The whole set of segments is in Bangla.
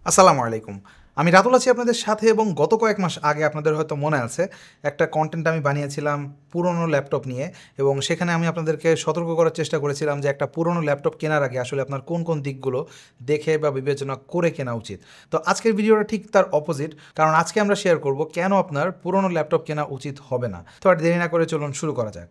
আসসালামু আলাইকুম। আমি রাতুল আছি আপনাদের সাথে এবং গত কয়েক মাস আগে আপনাদের হয়তো মনে আছে একটা কনটেন্ট আমি বানিয়েছিলাম পুরনো ল্যাপটপ নিয়ে এবং সেখানে আমি আপনাদেরকে সতর্ক করার চেষ্টা করেছিলাম যে একটা পুরনো ল্যাপটপ কেনার আগে আসলে আপনার কোন কোন দিকগুলো দেখে বা বিবেচনা করে কেনা উচিত। তো আজকের ভিডিওটা ঠিক তার অপোজিট, কারণ আজকে আমরা শেয়ার করব কেন আপনার পুরনো ল্যাপটপ কেনা উচিত হবে না। তো আর দেরি না করে চলুন শুরু করা যাক।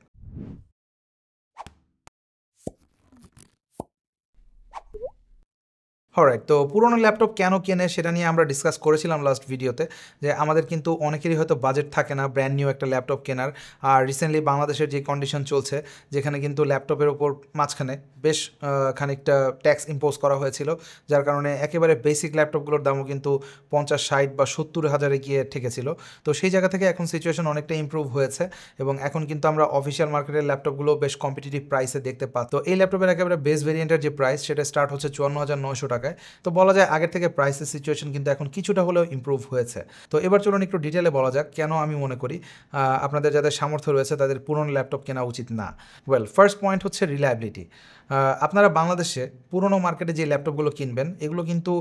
অলরাইট, তো পুরোনো ল্যাপটপ কেন কেনে সেটা নিয়ে আমরা ডিসকাস করেছিলাম লাস্ট ভিডিওতে, যে আমাদের কিন্তু অনেকেরই হয়তো বাজেট থাকে না ব্র্যান্ড নিউ একটা ল্যাপটপ কেনার। আর রিসেন্টলি বাংলাদেশের যে কন্ডিশন চলছে, যেখানে কিন্তু ল্যাপটপের ওপর মাঝখানে বেশ খানিকটা ট্যাক্স ইম্পোজ করা হয়েছিল, যার কারণে একেবারে বেসিক ল্যাপটপগুলোর দামও কিন্তু 50, 60 বা 70 হাজারে গিয়ে ঠেকেছিল। তো সেই জায়গা থেকে এখন সিচুয়েশন অনেকটা ইম্প্রুভ হয়েছে এবং এখন কিন্তু আমরা অফিসিয়াল মার্কেটের ল্যাপটপগুলো বেশ কম্পিটিটিভ প্রাইসে দেখতে পাই। তো এই ল্যাপটপের একেবারে বেস ভেরিয়েন্টের যে প্রাইস সেটা স্টার্ট হচ্ছে 54,900 টাকায়। তো বলা যায় আগের থেকে প্রাইসের সিচুয়েশন কিন্তু এখন কিছুটা হলেও ইম্প্রুভ হয়েছে। তো এবার চলুন একটু ডিটেলে বলা যাক কেন আমি মনে করি আপনাদের যাদের সামর্থ্য রয়েছে তাদের পুরনো ল্যাপটপ কেনা উচিত না। ওয়েল, ফার্স্ট পয়েন্ট হচ্ছে রিলায়েবিলিটি। আপনারা বাংলাদেশে পুরনো মার্কেটে যে ল্যাপটপগুলো কিনবেন এগুলো কিন্তু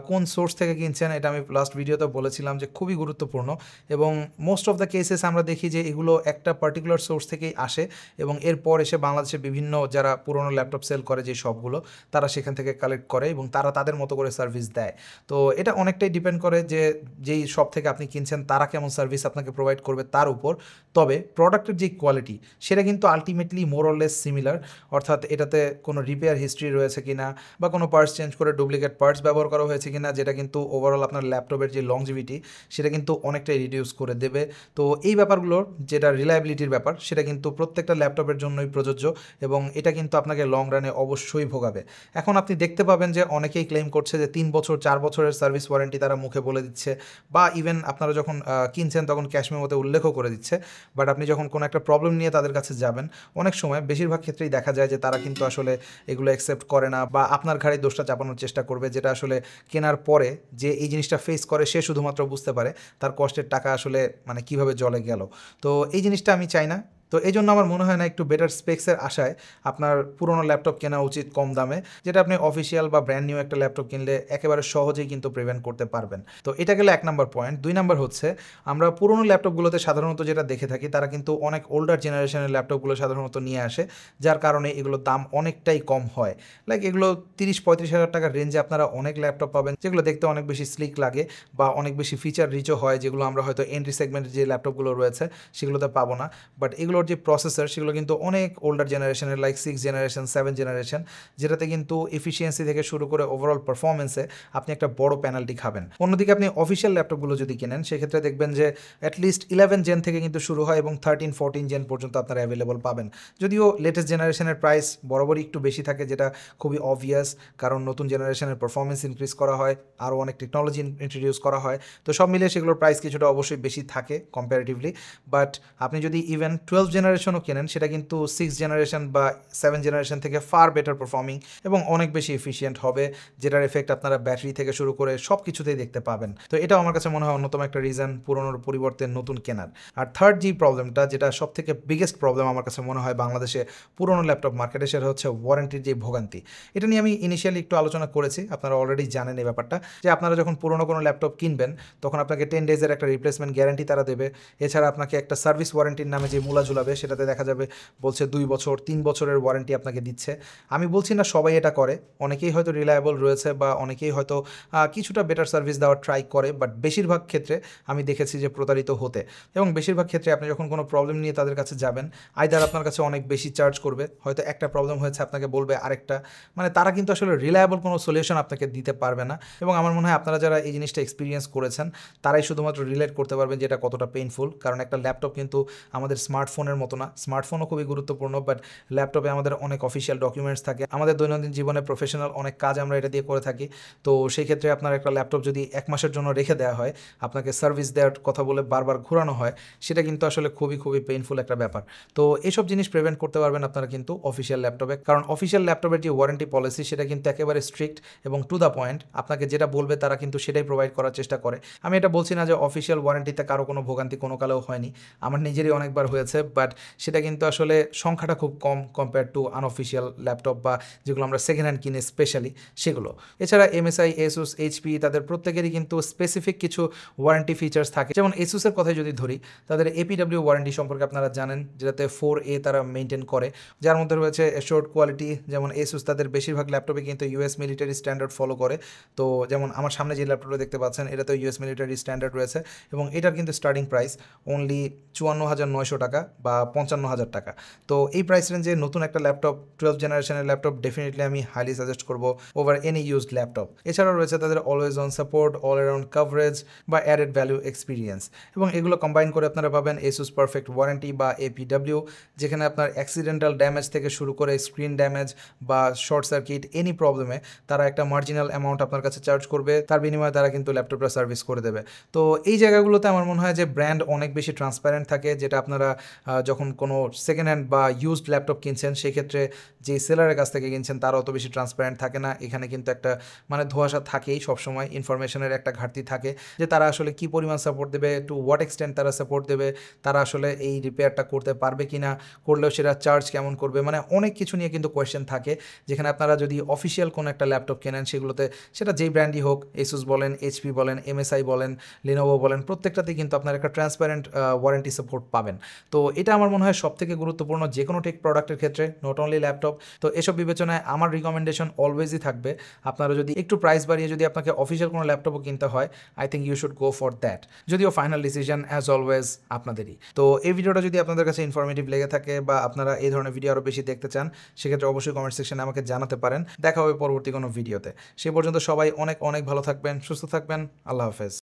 কোন সোর্স থেকে কিনছেন এটা আমি লাস্ট ভিডিওতে বলেছিলাম যে খুবই গুরুত্বপূর্ণ, এবং মোস্ট অফ দ্য কেসেস আমরা দেখি যে এগুলো একটা পার্টিকুলার সোর্স থেকেই আসে এবং এরপর এসে বাংলাদেশে বিভিন্ন যারা পুরনো ল্যাপটপ সেল করে যে শপগুলো, তারা সেখান থেকে কালেক্ট করে এবং তারা তাদের মতো করে সার্ভিস দেয়। তো এটা অনেকটাই ডিপেন্ড করে যে যেই শপ থেকে আপনি কিনছেন তারা কেমন সার্ভিস আপনাকে প্রোভাইড করবে তার উপর। তবে প্রোডাক্টের যে কোয়ালিটি সেটা কিন্তু ultimately more or less similar, অর্থাৎ এটাতে কোনো রিপেয়ার হিস্ট্রি রয়েছে কিনা বা কোনো পার্টস চেঞ্জ করে ডুপ্লিকেট পার্টস ব্যবহার করা হয়েছে কিনা, যেটা কিন্তু ওভারঅল আপনার ল্যাপটপের যে লংজিভিটি সেটা কিন্তু অনেকটাই রিডিউস করে দেবে। তো এই ব্যাপারগুলোর যেটা রিলায়েবিলিটির ব্যাপার সেটা কিন্তু প্রত্যেকটা ল্যাপটপের জন্যই প্রযোজ্য এবং এটা কিন্তু আপনাকে লং রানে অবশ্যই ভোগাবে। এখন আপনি দেখতে পাবেন যে অনেকেই ক্লেম করছে যে 3 বছর 4 বছরের সার্ভিস ওয়ারেন্টি তারা মুখে বলে দিচ্ছে, বা ইভেন আপনারা যখন কিনছেন তখন ক্যাশ মেমোতে উল্লেখও করে দিচ্ছে। বাট আপনি যখন কোনো একটা প্রবলেম নিয়ে তাদের কাছে যাবেন, অনেক সময় বেশিরভাগ ক্ষেত্রেই দেখা যায় যে তারা কিন্তু আসলে এগুলো অ্যাকসেপ্ট করে না বা আপনার ঘাড়ে দোষটা চাপানোর চেষ্টা করবে, যেটা আসলে কেনার পরে যে এই জিনিসটা ফেস করে সে শুধুমাত্র বুঝতে পারে তার কষ্টের টাকা আসলে মানে কিভাবে জলে গেল। তো এই জিনিসটা আমি চাই না। তো এই জন্য আমার মনে হয় না একটু বেটার স্পেক্সের আশায় আপনার পুরোনো ল্যাপটপ কেনা উচিত কম দামে, যেটা আপনি অফিসিয়াল বা ব্র্যান্ড নিউ একটা ল্যাপটপ কিনলে একেবারে সহজেই কিন্তু প্রিভেন্ট করতে পারবেন। তো এটা গেলে 1 নম্বর পয়েন্ট। 2 নম্বর হচ্ছে আমরা পুরোনো ল্যাপটপগুলোতে সাধারণত যেটা দেখে থাকি তারা কিন্তু অনেক ওল্ডার জেনারেশনের ল্যাপটপগুলো সাধারণত নিয়ে আসে, যার কারণে এগুলোর দাম অনেকটাই কম হয়। লাইক এগুলো 30-35 হাজার টাকার রেঞ্জে আপনারা অনেক ল্যাপটপ পাবেন যেগুলো দেখতে অনেক বেশি স্লিক লাগে বা অনেক বেশি ফিচার রিচও হয়, যেগুলো আমরা হয়তো এন্ট্রি সেগমেন্টের যে ল্যাপটপগুলো রয়েছে সেগুলোতে পাবো না। বাট এগুলোর যে প্রসেসর সেগুলো কিন্তু অনেক ওল্ডার জেনারেশনের, লাইক 6 জেনারেশন 7 জেনারেশন, যেটাতে কিন্তু এফিসিয়েন্সি থেকে শুরু করে ওভারঅল পারফরমেন্সে আপনি একটা বড় পেনাল্টি খাবেন। অন্যদিকে আপনি অফিসিয়াল ল্যাপটপগুলো যদি কেনেন সেক্ষেত্রে দেখবেন যে অ্যাটলিস্ট 11 জেন থেকে কিন্তু শুরু হয় এবং 13-14 জেন পর্যন্ত আপনারা অ্যাভেলেবল পাবেন। যদিও লেটেস্ট জেনারেশনের প্রাইস বরাবরই একটু বেশি থাকে, যেটা খুবই অবভিয়াস, কারণ নতুন জেনারেশনের পারফরমেন্স ইনক্রিজ করা হয়, আরও অনেক টেকনোলজি ইন্ট্রোডিউস করা হয়। তো সব মিলিয়ে সেগুলোর প্রাইস কিছুটা অবশ্যই বেশি থাকে কম্পারেটিভলি। বাট আপনি যদি ইভেন 12 জেনারেশনও কেনেন সেটা কিন্তু 6 জেনারেশন বা 7 জেনারেশন থেকে ফার বেটার পারফর্মিং এবং অনেক বেশি এফিসিয়েন্ট হবে, যেটার এফেক্ট আপনারা ব্যাটারি থেকে শুরু করে সব কিছুতেই দেখতে পাবেন। তো এটাও আমার কাছে মনে হয় অন্যতম একটা রিজন পুরোনোর পরিবর্তে নতুন কেনার। আর থার্ড যে প্রবলেমটা, যেটা সব থেকে বিগেস্ট প্রবলেম আমার কাছে মনে হয় বাংলাদেশে পুরোনো ল্যাপটপ মার্কেটে, সেটা হচ্ছে ওয়ারেন্টির যে ভোগান্তি। এটা নিয়ে আমি ইনিশিয়ালি একটু আলোচনা করেছি, আপনারা অলরেডি জানেন এই ব্যাপারটা, যে আপনারা যখন পুরোনো কোনো ল্যাপটপ কিনবেন তখন আপনাকে 10 ডেজের একটা রিপ্লেসমেন্ট গ্যারান্টি তারা দেবে। এছাড়া আপনাকে একটা সার্ভিস ওয়ারেন্টির নামে যে মূলা ঝুলাবে সেটাতে দেখা যাবে বলছে 2 বছর 3 বছরের ওয়ারেন্টি আপনাকে দিচ্ছে। আমি বলছি না সবাই এটা করে, অনেকেই হয়তো রিলায়েবল রয়েছে বা অনেকেই হয়তো কিছুটা বেটার সার্ভিস দেওয়ার ট্রাই করে, বাট বেশিরভাগ ক্ষেত্রে আমি দেখেছি যে প্রতারিত হতে। এবং বেশিরভাগ ক্ষেত্রে আপনি যখন কোনো প্রবলেম নিয়ে তাদের কাছে যাবেন, আইদার আপনার কাছে অনেক বেশি চার্জ করবে, হয়তো একটা প্রবলেম হয়েছে আপনাকে বলবে আরেকটা, মানে তারা কিন্তু আসলে রিলায়েবল কোনো সলিউশন আপনাকে দিতে পারবে না। এবং আমার মনে হয় আপনারা যারা এই জিনিসটা এক্সপিরিয়েন্স করেছেন তারাই শুধুমাত্র রিলেট করতে পারবেন যে এটা কতটা পেইনফুল, কারণ একটা ল্যাপটপ কিন্তু আমাদের স্মার্টফোনের মতো না। স্মার্টফোনও খুবই গুরুত্বপূর্ণ, বাট ল্যাপটপে আমাদের অনেক অফিসিয়াল ডকুমেন্টস থাকে, আমাদের দৈনন্দিন জীবনে প্রফেশনাল অনেক কাজ আমরা এটা দিয়ে করে থাকি। তো সেই ক্ষেত্রে আপনার একটা ল্যাপটপ যদি 1 মাসের জন্য রেখে দেওয়া হয়, আপনাকে সার্ভিস দেওয়ার কথা বলে বারবার ঘোরানো হয়, সেটা কিন্তু আসলে খুবই খুবই পেইনফুল একটা ব্যাপার। তো এইসব জিনিস প্রিভেন্ট করতে পারবেন আপনারা কিন্তু অফিসিয়াল ল্যাপটপে, কারণ অফিসিয়াল ল্যাপটপের যে ওয়ারেন্টি পলিসি সেটা কিন্তু একেবারে স্ট্রিক্ট এবং টু দ্য পয়েন্ট। আপনাকে যেটা বলবে তারা কিন্তু সেটাই প্রোভাইড করার চেষ্টা করে। আমি এটা বলছি না যে অফিসিয়াল ওয়ারেন্টিতে কারো কোনো ভোগান্তি কোনো কালেও হয়নি, আমার নিজেরই অনেকবার হয়েছে, বাট সেটা কিন্তু আসলে সংখ্যাটা খুব কম কম্পেয়ার টু আনঅফিসিয়াল ল্যাপটপ বা যেগুলো আমরা সেকেন্ড হ্যান্ড কিনে স্পেশালি সেগুলো। এছাড়া এমএসআই, এসুস, এইচপি তাদের প্রত্যেকেরই কিন্তু স্পেসিফিক কিছু ওয়ারেন্টি ফিচার্স থাকে। যেমন এসুসের কথাই যদি ধরি, তাদের এপিডব্লিউ ওয়ারেন্টি সম্পর্কে আপনারা জানেন, যেটাতে 4A তারা মেনটেন করে, যার মধ্যে রয়েছে অ্যাশোর্ড কোয়ালিটি। যেমন এসুস তাদের বেশিরভাগ ল্যাপটপে কিন্তু ইউএস মিলিটারি স্ট্যান্ডার্ড ফলো করে। তো যেমন আমার সামনে যে ল্যাপটপটা দেখতে পাচ্ছেন এটাতে ইউএস মিলিটারি স্ট্যান্ডার্ড রয়েছে এবং এটার কিন্তু স্টার্টিং প্রাইস অনলি 54,900 টাকা বা 55,000 টাকা। তো এই প্রাইস রেঞ্জে নতুন একটা ল্যাপটপ, 12 জেনারেশনের ল্যাপটপ ডেফিনেটলি আমি হাইলি সাজেস্ট করব ওভার এনি ইউজড ল্যাপটপ। এছাড়াও রয়েছে তাদের always on support, all around coverage বা অ্যাডেড ভ্যালু এক্সপিরিয়েন্স, এবং এগুলো কম্বাইন করে আপনারা পাবেন এসুস পারফেক্ট ওয়ারেন্টি বা এপিডব্লিউ, যেখানে আপনার অ্যাক্সিডেন্টাল ড্যামেজ থেকে শুরু করে স্ক্রিন ড্যামেজ বা শর্ট সার্কিট এনি প্রবলেমে তারা একটা মার্জিনাল অ্যামাউন্ট আপনার কাছে চার্জ করবে, তার বিনিময়ে তারা কিন্তু ল্যাপটপটা সার্ভিস করে দেবে। তো এই জায়গাগুলোতে আমার মনে হয় যে ব্র্যান্ড অনেক বেশি ট্রান্সপারেন্ট থাকে, যেটা আপনারা যখন কোনো সেকেন্ড হ্যান্ড বা ইউজড ল্যাপটপ কিনছেন সেক্ষেত্রে যে সেলারের কাছ থেকে কিনছেন তারা অত বেশি ট্রান্সপারেন্ট থাকে না। এখানে কিন্তু একটা মানে ধোঁয়াশা থাকেই সবসময়, ইনফরমেশনের একটা ঘাটতি থাকে যে তারা আসলে কি পরিমাণ সাপোর্ট দেবে, টু হোয়াট এক্সটেন্ট তারা সাপোর্ট দেবে, তারা আসলে এই রিপেয়ারটা করতে পারবে কি না, করলেও সেটা চার্জ কেমন করবে, মানে অনেক কিছু নিয়ে কিন্তু কোয়েশ্চেন থাকে। যেখানে আপনারা যদি অফিসিয়াল কোনো একটা ল্যাপটপ কেনেন সেগুলোতে সেটা যেই ব্র্যান্ডই হোক, এসুস বলেন, এইচপি বলেন, এমএসআই বলেন, লিনোভো বলেন, প্রত্যেকটাতেই কিন্তু আপনার একটা ট্রান্সপারেন্ট ওয়ারেন্টি সাপোর্ট পাবেন। তো এটা আমার মনে হয় সবথেকে গুরুত্বপূর্ণ যে কোনো টেক প্রোডাক্টের ক্ষেত্রে, নট অনলি ল্যাপটপ। তো এসব বিবেচনায় আমার রিকমেন্ডেশন অলওয়েজই থাকবে, আপনারা যদি একটু প্রাইস বাড়িয়ে যদি আপনাকে অফিসিয়াল কোনো ল্যাপটপও কিনতে হয়, I think you should go for that. যদিও ফাইনাল ডিসিশন অ্যাজ অলওয়েজ আপনাদেরই। তো এই ভিডিওটা যদি আপনাদের কাছে ইনফরমেটিভ লেগে থাকে বা আপনারা এই ধরনের ভিডিও আরও বেশি দেখতে চান, সেক্ষেত্রে অবশ্যই কমেন্ট সেকশনে আমাকে জানাতে পারেন। দেখা হবে পরবর্তী কোনো ভিডিওতে। সে পর্যন্ত সবাই অনেক অনেক ভালো থাকবেন, সুস্থ থাকবেন। আল্লাহ হাফেজ।